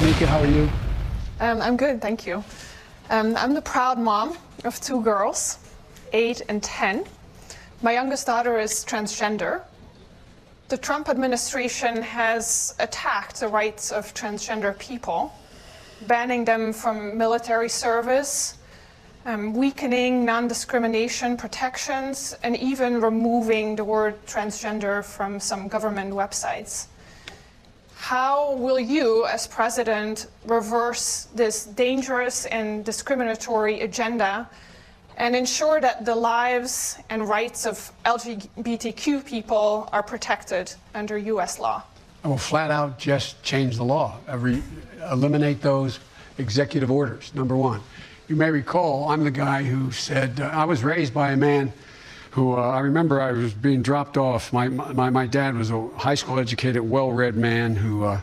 Tamika, how are you? I'm good, thank you. I'm the proud mom of 2 girls, 8 and 10. My youngest daughter is transgender. The Trump administration has attacked the rights of transgender people, banning them from military service, weakening non-discrimination protections, and even removing the word transgender from some government websites. How will you, as president, reverse this dangerous and discriminatory agenda and ensure that the lives and rights of LGBTQ people are protected under U.S. law? I will flat out just change the law. Eliminate those executive orders, number one. You may recall, I'm the guy who said, I was raised by a man who, I remember I was being dropped off. My dad was a high school educated, well-read man who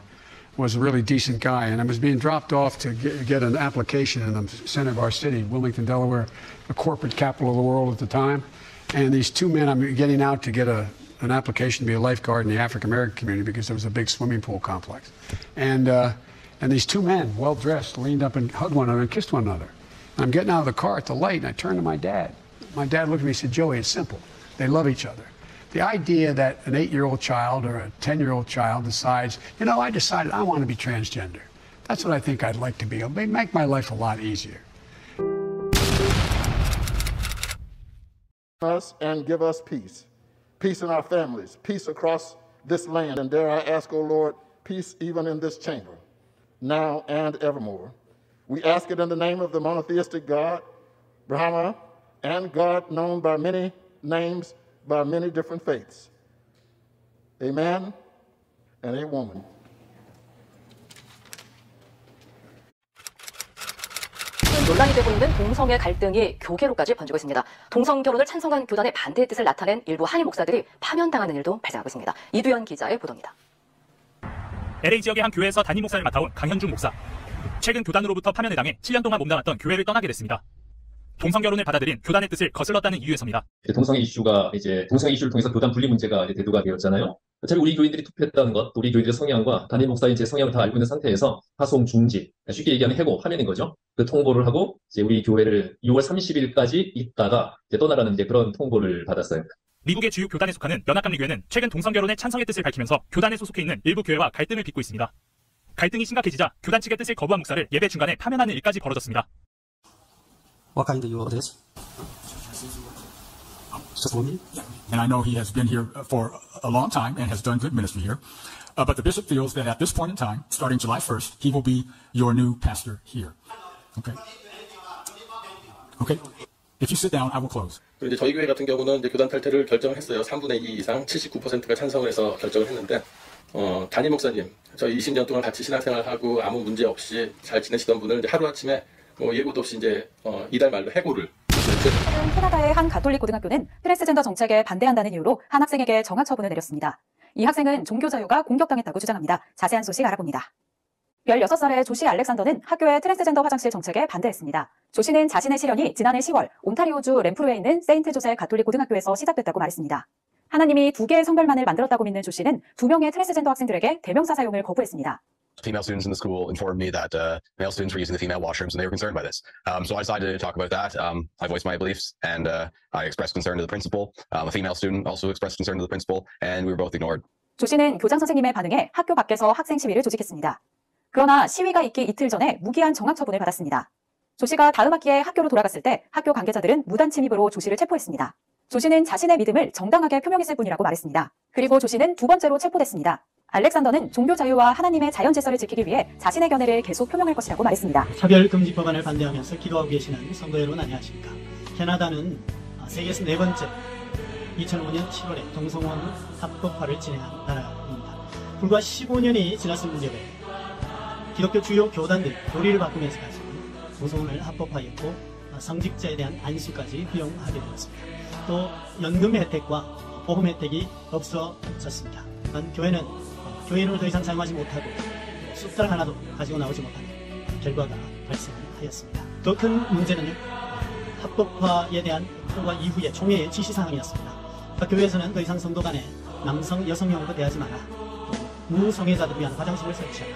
was a really decent guy, and I was being dropped off to get an application in the center of our city, Wilmington, Delaware, the corporate capital of the world at the time. And these 2 men, I'm getting out to get an application to be a lifeguard in the African-American community because there was a big swimming pool complex. And these 2 men, well-dressed, leaned up and hugged one another and kissed one another. I'm getting out of the car at the light, and I turned to my dad. My dad looked at me and said, Joey, it's simple. They love each other. The idea that an 8-year-old child or a 10-year-old child decides, you know, I decided I want to be transgender. That's what I think I'd like to be. It'll make my life a lot easier. Us and give us peace. Peace in our families, peace across this land. And dare I ask, O Lord, peace even in this chamber, now and evermore. We ask it in the name of the monotheistic God, Brahma, and God known by many names, by many different faiths. A man and a woman. 논란이 되고 있는 동성애 갈등이 교계로까지 번지고 있습니다. 동성 결혼을 찬성한 교단의 반대의 뜻을 나타낸 일부 한인 목사들이 파면당하는 일도 발생하고 있습니다. 이두현 기자의 보도입니다. LA 지역의 한 교회에서 담임 목사를 맡아온 강현중 목사. 최근 교단으로부터 파면에 당해 7년 동안 몸담았던 교회를 떠나게 됐습니다. 동성 결혼을 받아들인 교단의 뜻을 거슬렀다는 이유에서입니다. 동성애 이슈가 동성애 이슈를 통해서 교단 분리 문제가 대두가 되었잖아요. 어차피 우리 교인들이 투표했다는 것, 우리 교인들의 성향과 담임 목사인 제 성향을 다 알고 있는 상태에서 파송 중지, 쉽게 얘기하면 해고, 파면인 거죠. 그 통보를 하고 우리 교회를 6월 30일까지 있다가 떠나라는 그런 통보를 받았어요. 미국의 주요 교단에 속하는 연합감리교회는 최근 동성 결혼의 찬성의 뜻을 밝히면서 교단에 소속해 있는 일부 교회와 갈등을 빚고 있습니다. 갈등이 심각해지자 교단 측의 뜻을 거부한 목사를 예배 중간에 파면하는 일까지 벌어졌습니다. What kind of you address? Just for me? Yeah. And I know he has been here for a long time and has done good ministry here. But the bishop feels that at this point in time, starting July 1st, he will be your new pastor here. Okay? Okay? If you sit down, I will close. 이제 저희 교회 같은 경우는 이제 교단 탈퇴를 결정했어요. 3분의 2 이상 79%가 찬성을 해서 결정을 했는데 담임 목사님, 저희 20년 동안 같이 신앙생활하고 아무 문제 없이 잘 지내시던 분을 이제 하루아침에 예고도 없이 이달 말로 해고를. 캐나다의 한 가톨릭 고등학교는 트랜스젠더 정책에 반대한다는 이유로 한 학생에게 정학 처분을 내렸습니다. 이 학생은 종교 자유가 공격당했다고 주장합니다. 자세한 소식 알아봅니다. 16살의 조시 알렉산더는 학교의 트랜스젠더 화장실 정책에 반대했습니다. 조시는 자신의 시련이 지난해 10월 온타리오주 램프루에 있는 세인트 조세 가톨릭 고등학교에서 시작됐다고 말했습니다. 하나님이 2개의 성별만을 만들었다고 믿는 조시는 2명의 트랜스젠더 학생들에게 대명사 사용을 거부했습니다. Female students in the school informed me that male students were using the female washrooms and they were concerned by this. So I decided to talk about that. I voiced my beliefs and I expressed concern to the principal. A female student also expressed concern to the principal and we were both ignored. 조씨는 교장 선생님의 반응에 학교 밖에서 학생 시위를 조직했습니다. 그러나 시위가 있기 이틀 전에 무기한 정학 처분을 받았습니다. 조씨가 다음 학기에 학교로 돌아갔을 때 학교 관계자들은 무단 침입으로 조씨를 체포했습니다. 조씨는 자신의 믿음을 정당하게 표명했을 뿐이라고 말했습니다. 그리고 조씨는 2번째로 체포됐습니다. 알렉산더는 종교 자유와 하나님의 자연 질서를 지키기 위해 자신의 견해를 계속 표명할 것이라고 말했습니다. 차별금지 법안을 반대하면서 기도하고 계시는 성도 여러분 안녕하십니까. 캐나다는 세계에서 4번째 2005년 7월에 동성혼 합법화를 진행한 나라입니다. 불과 15년이 지났을 무렵에 기독교 주요 교단들이 교리를 바꾸면서까지 동성혼을 합법화했고 성직자에 대한 안수까지 허용하게 되었습니다. 또 연금 혜택과 보험 혜택이 없어졌습니다. 교회는 교회 이름을 더 이상 사용하지 못하고 숫달 하나도 가지고 나오지 못하는 결과가 발생하였습니다. 더 큰 문제는 합법화에 대한 통과 이후의 총회의 지시사항이었습니다. 교회에서는 더 이상 성도 간에 남성, 여성용으로 대하지 마라. 또 무성애자들 위한 화장실을 설치하라.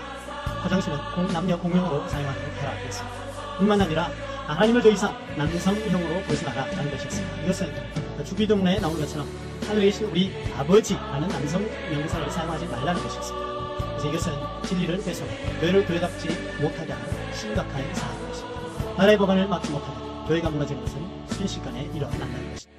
화장실은 남녀 공용으로 사용하도록 하라 했습니다. 뿐만 아니라 하나님을 더 이상 남성형으로 보지 마라라는 것이었습니다. 이것은 주기도문에 나온 것처럼 하늘에 계신 우리 아버지라는 남성 명사를 사용하지 말라는 것이었습니다. 그래서 이것은 진리를 뺏어가 교회를 교회답지 못하게 하는 심각한 사안인 것입니다. 나라의 법안을 막지 못하면 교회가 무너지는 것은 순식간에 일어난다는 것입니다.